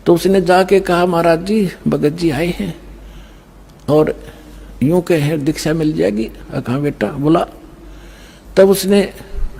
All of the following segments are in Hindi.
तो उसने जाके कहा महाराज जी भगत जी आए हैं और यूं कहे दीक्षा मिल जाएगी। कहा बेटा बोला। तब उसने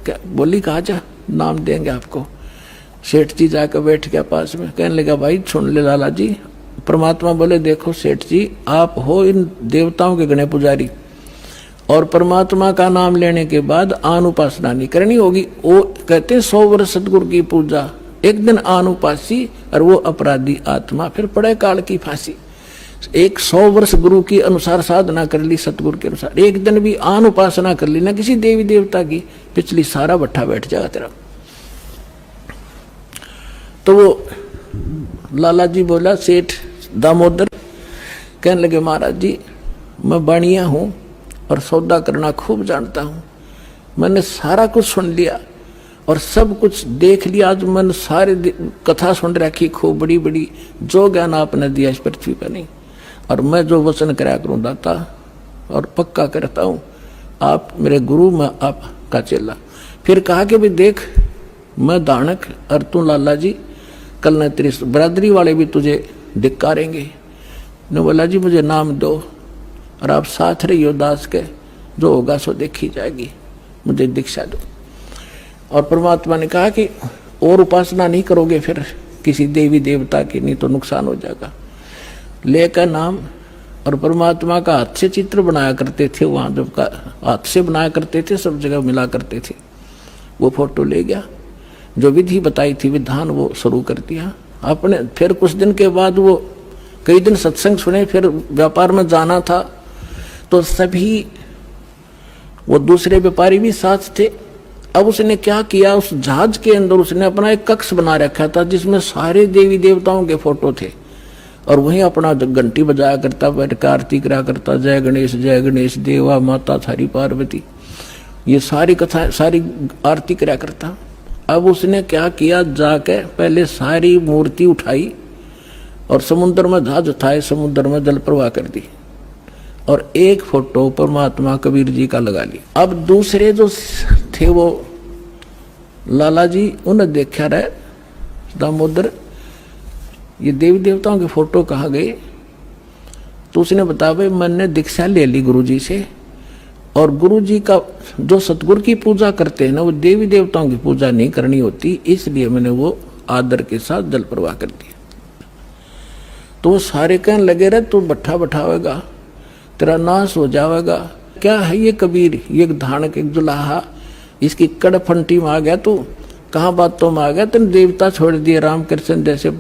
क्या बोली, कहा जा नाम देंगे आपको। सेठ जी जाकर बैठ गया पास में, कहने लगा भाई सुन ले लाला जी। परमात्मा बोले देखो सेठ जी आप हो इन देवताओं के गणे पुजारी और परमात्मा का नाम लेने के बाद आन उपासना नहीं करनी होगी। वो कहते 100 वर्ष सतगुरु की पूजा, एक दिन आन उपासी और वो अपराधी आत्मा फिर पड़े काल की फांसी। 100 वर्ष गुरु की अनुसार साधना कर ली, सतगुरु के अनुसार, एक दिन भी आन उपासना कर ली ना किसी देवी देवता की, पिछली सारा भट्ठा बैठ जाएगा तेरा। तो वो लाला जी बोला सेठ दामोदर, कहने लगे महाराज जी मैं बाणिया हूं और सौदा करना खूब जानता हूं, मैंने सारा कुछ सुन लिया और सब कुछ देख लिया। आज मैंने सारी कथा सुन रखी खूब बड़ी बड़ी, जो ज्ञान आपने दिया इस पृथ्वी पर नहीं, और मैं जो वचन कराया करूं दाता और पक्का करता हूं, आप मेरे गुरु मैं आपका चेला। फिर कहा कि भी देख मैं दानक और तू लाला जी, कल न तेरी बरादरी वाले भी तुझे धिक्कारेंगे। ने बोला जी मुझे नाम दो और आप साथ रहियो दास के, जो होगा सो देखी जाएगी, मुझे दीक्षा दो। और परमात्मा ने कहा कि और उपासना नहीं करोगे फिर किसी देवी देवता की, नहीं तो नुकसान हो जाएगा। लेकर नाम और परमात्मा का हाथ से चित्र बनाया करते थे, वहां जब का हाथ से बनाया करते थे, सब जगह मिला करते थे। वो फोटो ले गया, जो विधि बताई थी विधान वो शुरू कर दिया आपने। फिर कुछ दिन के बाद वो कई दिन सत्संग सुने, फिर व्यापार में जाना था तो सभी वो दूसरे व्यापारी भी साथ थे। अब उसने क्या किया, उस जहाज के अंदर उसने अपना एक कक्ष बना रखा था जिसमें सारे देवी देवताओं के फोटो थे और वहीं अपना घंटी बजाया करता, बैठ कर आरती करा करता, जय गणेश देवा माता थारी पार्वती, ये सारी कथा सारी आरती करा करता। अब उसने क्या किया, जाके पहले सारी मूर्ति उठाई और समुद्र में जहाज उठाए, समुद्र में जल प्रवाह कर दी और एक फोटो परमात्मा कबीर जी का लगा लिया। अब दूसरे जो थे वो लाला जी, उन्हें देखा रहे दामोदर ये देवी देवताओं के फोटो कहाँ गए। तो उसने बताया भाई मैंने दीक्षा ले ली गुरु जी से, और गुरु जी का जो सतगुरु की पूजा करते हैं ना, वो देवी देवताओं की पूजा नहीं करनी होती, इसलिए मैंने वो आदर के साथ जल प्रवाह कर दिया। तो वो सारे कहने लगे रहे तू भट्ठा बैठावेगा, तेरा नाश हो जाएगा। क्या है ये कबीर, ये धानक एक जुलाहा, इसकी कड़फंटी में आ गया तू, कहाँ बातों में आ गया, तेने देवता छोड़ दिए, रामकृष्ण जैसे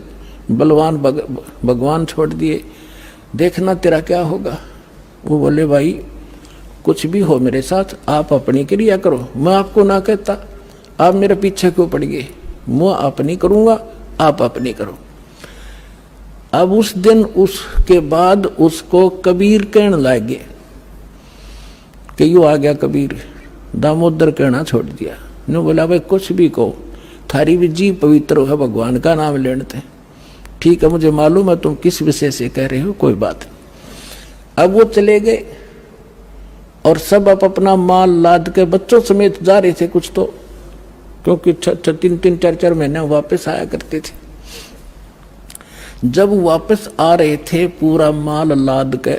बलवान भगवान छोड़ दिए, देखना तेरा क्या होगा। वो बोले भाई कुछ भी हो मेरे साथ, आप अपनी क्रिया करो, मैं आपको ना कहता, आप मेरे पीछे क्यों पड़ गए, मैं अपनी करूंगा आप अपनी करो। अब उस दिन उसके बाद उसको कबीर कहने लगे कि यू आ गया कबीर, दामोदर कहना छोड़ दिया। ने बोला भाई कुछ भी कहो, थारी भी जी पवित्र है, भगवान का नाम लेते। ठीक है मुझे मालूम है तुम किस विषय से कह रहे हो, कोई बात नहीं। अब वो चले गए और सब अपना माल लाद के बच्चों समेत जा रहे थे कुछ तो, क्योंकि 3-4 महीने वापस आया करते थे। जब वापस आ रहे थे पूरा माल लाद के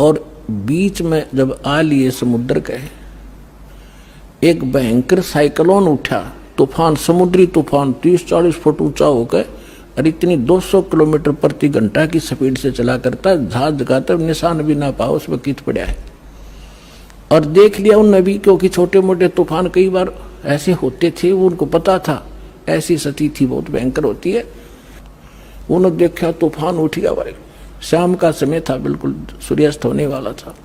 और बीच में जब आ लिए समुद्र के, एक भयंकर साइक्लोन उठा, तूफान, समुद्री तूफान 30-40 फुट ऊंचा होकर और इतनी 200 किलोमीटर प्रति घंटा की स्पीड से चला करता, जहाज का तब निशान भी ना पाओ उसमें कित पड़ा है। और देख लिया उन नबी, क्योंकि छोटे मोटे तूफान कई बार ऐसे होते थे, वो उनको पता था ऐसी स्थिति थी बहुत भयंकर होती है। उन्होंने देखा तूफान उठ गया भाई, शाम का समय था, बिल्कुल सूर्यास्त होने वाला था।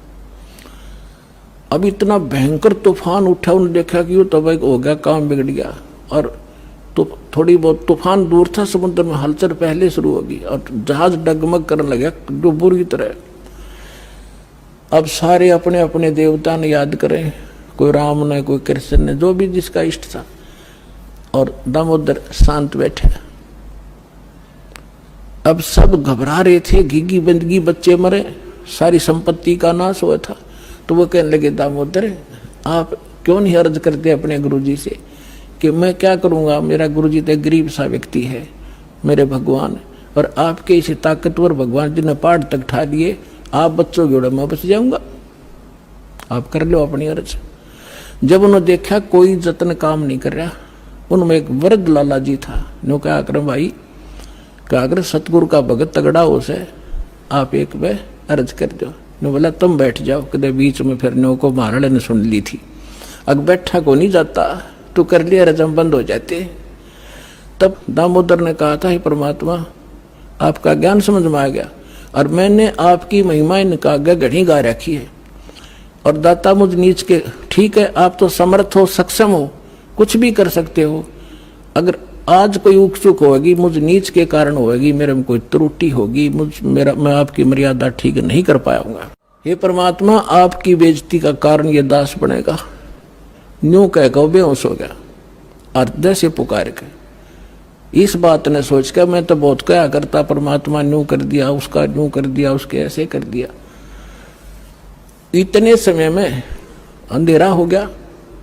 अब इतना भयंकर तूफान उठा, उन्होंने देखा कि वो तो भाई हो गया, काम बिगड़ गया। और तो थोड़ी बहुत तूफान दूर था, समुद्र में हलचल पहले शुरू होगी और जहाज डगमग करने लगा जो बुरी तरह। अब सारे अपने अपने देवता ने याद करें, कोई राम ने, कोई कृष्ण ने, जो भी जिसका इष्ट था, और दामोदर शांत बैठे। अब सब घबरा रहे थे, घिघी बंदगी, बच्चे मरे, सारी संपत्ति का नाश हुआ था। तो वो कहने लगे दामोदर आप क्यों नहीं अर्ज करते अपने गुरुजी से कि मैं क्या करूंगा, मेरा गुरुजी तो गरीब सा व्यक्ति है मेरे भगवान, और आपके इसे ताकतवर भगवान जी ने पहाड़ तक ठा दिए, आप बच्चों जोड़े मैं बच जाऊंगा, आप कर लो अपनी अर्ज। जब उन्होंने देखा कोई जतन काम नहीं कर रहा, उनमें एक वृद्ध लाला जी था, नो क्या कर भाई, क्या कर सतगुरु का भगत तगड़ा हो से आप एक वे अर्ज कर दो। ने बोला तुम बैठ जाओ, कदे बीच में फिर नो को महाराज ने सुन ली थी, अग बैठा को नहीं जाता, तू कर लिया रजम बंद हो जाते। तब दामोदर ने कहा था, हे परमात्मा आपका ज्ञान समझ में आ गया, और मैंने आपकी महिमा इनका घड़ी गा रखी है, और दाता मुझ नीच के, ठीक है आप तो समर्थ हो, सक्षम हो, कुछ भी कर सकते हो, अगर आज कोई उकचुक होगी मुझ नीच के कारण होगी, मेरे में कोई त्रुटि होगी, मैं आपकी मर्यादा ठीक नहीं कर पाऊंगा, हे परमात्मा आपकी बेइज्जती का कारण ये दास बनेगा। न्यू कह के बेहोश हो गया, अर्ध से पुकार के इस बात ने सोच कर मैं तो बहुत क्या करता, परमात्मा न्यू कर दिया, उसका न्यू कर दिया, उसके ऐसे कर दिया। इतने समय में अंधेरा हो गया,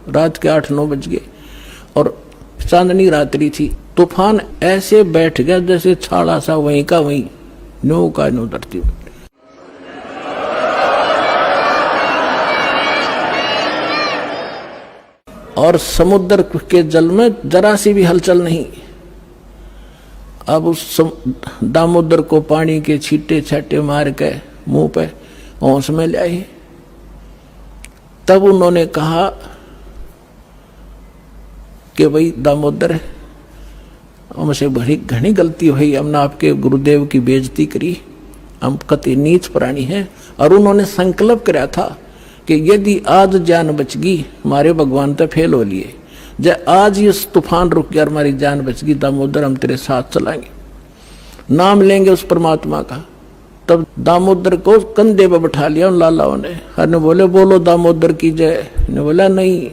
रात के 8-9 बज गए, और चांदनी रात्रि थी। तूफान ऐसे बैठ गया जैसे छाड़ा सा वहीं का वहीं, न्यू का न्यू धरती में। और समुद्र के जल में जरा सी भी हलचल नहीं। अब उस दामोदर को पानी के छींटे छाटे मार के मुंह पे होश में ले आए। तब उन्होंने कहा कि भाई दामोदर हमसे बड़ी घनी गलती हुई, हमने आपके गुरुदेव की बेइज्जती करी, हम कति नीच प्राणी हैं। और उन्होंने संकल्प कराया था कि यदि आज जान बच गई, हमारे भगवान तो फेल हो लिए, जब आज ये तूफान रुक गया, हमारी जान बच गई, दामोदर हम तेरे साथ चलाएंगे, नाम लेंगे उस परमात्मा का। तब दामोदर को कंधे पे बैठा लिया उन लालाओं ने, हर ने बोले बोलो दामोदर की जय, ने बोला नहीं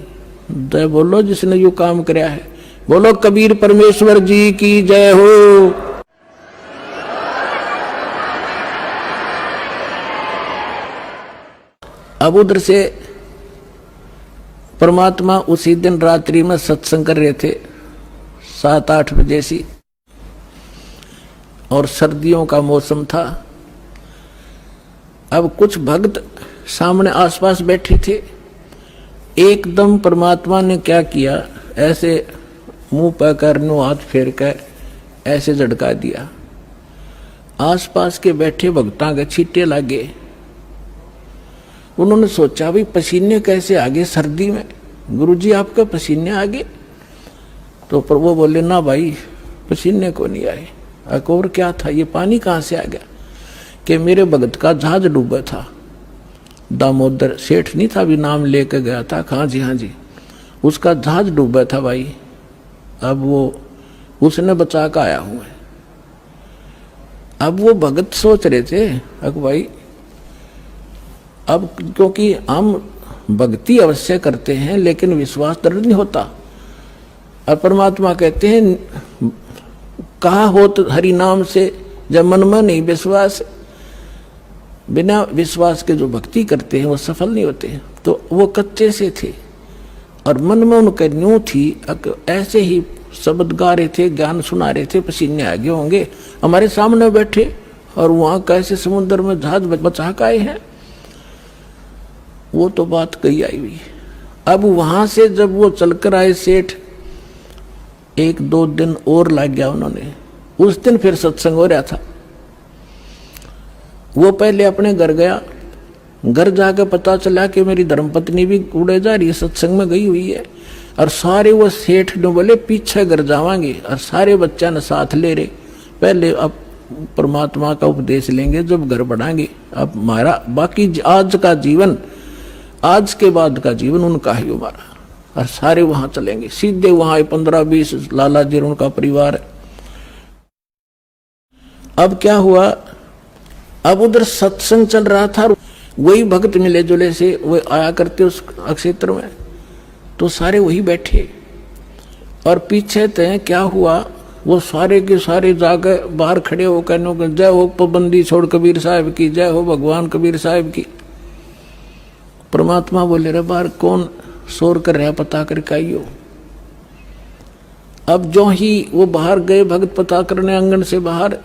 जय बोलो जिसने यू काम कराया है, बोलो कबीर परमेश्वर जी की जय हो। अब उधर से परमात्मा उसी दिन रात्रि में सत्संग कर रहे थे 7-8 बजे सी, और सर्दियों का मौसम था। अब कुछ भक्त सामने आसपास बैठे थे, एकदम परमात्मा ने क्या किया, ऐसे मुंह पर कर नो हाथ फेर कर ऐसे झटका दिया, आसपास के बैठे भक्तां के छींटे लगे। उन्होंने सोचा भाई पसीने कैसे आगे सर्दी में, गुरुजी आपका पसीने आगे? तो प्रभु बोले ना भाई पसीने को नहीं आए। और क्या था, ये पानी कहाँ से आ गया? कि मेरे भगत का जहाज डूबा था, दामोदर सेठ नहीं था, भी नाम लेके गया था, हाँ जी, उसका जहाज डूबा था भाई, अब वो उसने बचा कर आया हूं। अब वो भगत सोच रहे थे अब भाई, अब क्योंकि हम भक्ति अवश्य करते हैं लेकिन विश्वास दृढ़ नहीं होता, और परमात्मा कहते हैं कहा हो तो हरि नाम से, जब मन में नहीं विश्वास, बिना विश्वास के जो भक्ति करते हैं वो सफल नहीं होते। तो वो कच्चे से थे और मन में उनका न्यू थी, ऐसे ही शब्द गा रहे थे, ज्ञान सुना रहे थे, पसीने आगे होंगे, हमारे सामने बैठे और वहां कैसे समुद्र में जहाज बचा के आए हैं। वो तो बात कही आई हुई। अब वहां से जब वो चलकर आए सेठ, 1-2 दिन और लग गया उन्होंने। उस दिन फिर सत्संग हो रहा था। वो पहले अपने घर गया, घर जाकर पता चला कि मेरी धर्मपत्नी भी उड़े जा रही है, सत्संग में गई हुई है। और सारे वो सेठ ने बोले पीछे घर जावांगे, और सारे बच्चा ने साथ ले रहे, पहले अब परमात्मा का उपदेश लेंगे जब घर बढ़ाएंगे, अब हमारा बाकी आज का जीवन, आज के बाद का जीवन उनका ही हमारा। और सारे वहां चलेंगे, सीधे वहां 15-20 लाला जी उनका परिवार है। अब क्या हुआ, अब उधर सत्संग चल रहा था, वही भक्त मिले जुले से वो आया करते उस क्षेत्र में, तो सारे वही बैठे। और पीछे तय क्या हुआ, वो सारे के सारे जाकर बाहर खड़े होकर जय हो पाबंदी छोड़ कबीर साहब की, जय हो भगवान कबीर साहब की। परमात्मा बोले रे बाहर कौन शोर कर रहा, पता करके आइयो। अब जो ही वो बाहर गए भगत पता करने आंगन से बाहर,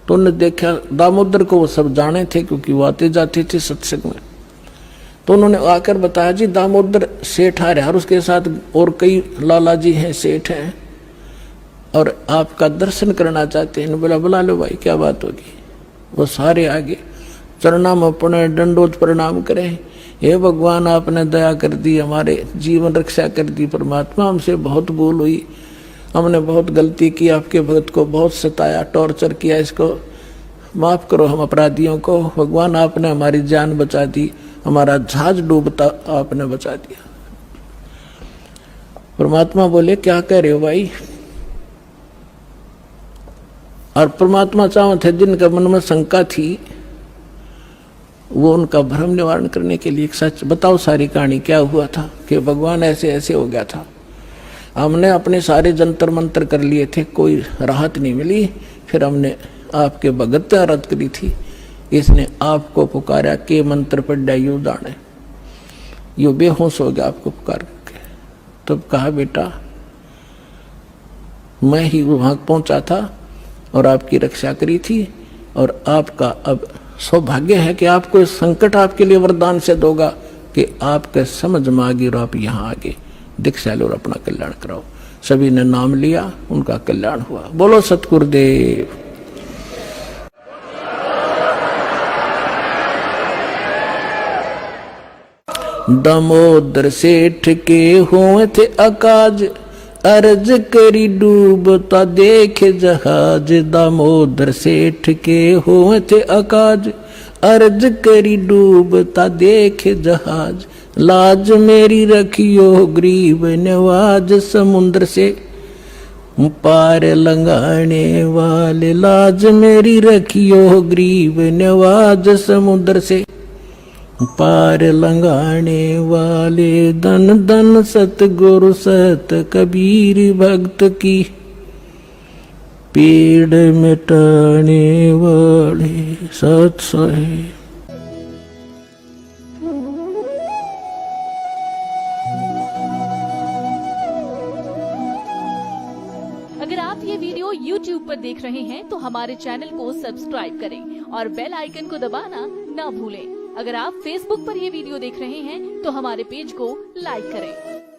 तो उन्होंने देखा दामोदर को, वो सब जाने थे क्योंकि वो आते जाते थे सत्संग में। तो उन्होंने आकर बताया जी दामोदर सेठ आ रहा है और उसके साथ और कई लाला जी हैं, सेठ हैं, और आपका दर्शन करना चाहते हैं। बोला बुला लो भाई, क्या बात होगी। वो सारे आगे चरणा में अपने दंडोत प्रणाम करें। हे भगवान, आपने दया कर दी, हमारे जीवन रक्षा कर दी। परमात्मा, हमसे बहुत भूल हुई, हमने बहुत गलती की, आपके भक्त को बहुत सताया, टॉर्चर किया, इसको माफ करो हम अपराधियों को। भगवान, आपने हमारी जान बचा दी, हमारा जहाज डूबता आपने बचा दिया। परमात्मा बोले क्या कह रहे हो भाई। और परमात्मा चाहते थे जिनका मन में शंका थी, वो उनका भ्रम निवारण करने के लिए एक सच बताओ, सारी कहानी क्या हुआ था कि भगवान ऐसे ऐसे हो गया था। हमने अपने सारे जंतर मंत्र कर लिए थे, कोई राहत नहीं मिली। फिर हमने आपके भगत आराध करी थी, इसने आपको पुकारा के मंत्र पढ़ा यू जाने, यू बेहोश हो गया आपको पुकार करके। तब कहा बेटा मैं ही वहां पहुंचा था और आपकी रक्षा करी थी, और आपका अब सौभाग्य है कि आपको इस संकट आपके लिए वरदान से दोगा कि आपके समझ में आ गई और आप यहाँ आगे दीक्षा लो और अपना कल्याण कराओ। सभी ने नाम लिया, उनका कल्याण हुआ। बोलो सतगुरुदेव। दामोदर सेठ के हुए थे अकाज, अर्ज करी डूबता देखे जहाज। दामोदर सेठ के हुए थे अकाज, अर्ज करी डूबता देखे जहाज। लाज मेरी रखियो गरीब नवाज, समुद्र से पार लंघाने वाले। लाज मेरी रखियो गरीब नवाज, समुद्र से पार लंघाने वाले। धन धन सतगुरु सत कबीर भक्त की, पीड़ मिटाने वाले सत साहिब। अगर आप ये वीडियो YouTube पर देख रहे हैं तो हमारे चैनल को सब्सक्राइब करें और बेल आइकन को दबाना ना भूलें। अगर आप Facebook पर ये वीडियो देख रहे हैं तो हमारे पेज को लाइक करें।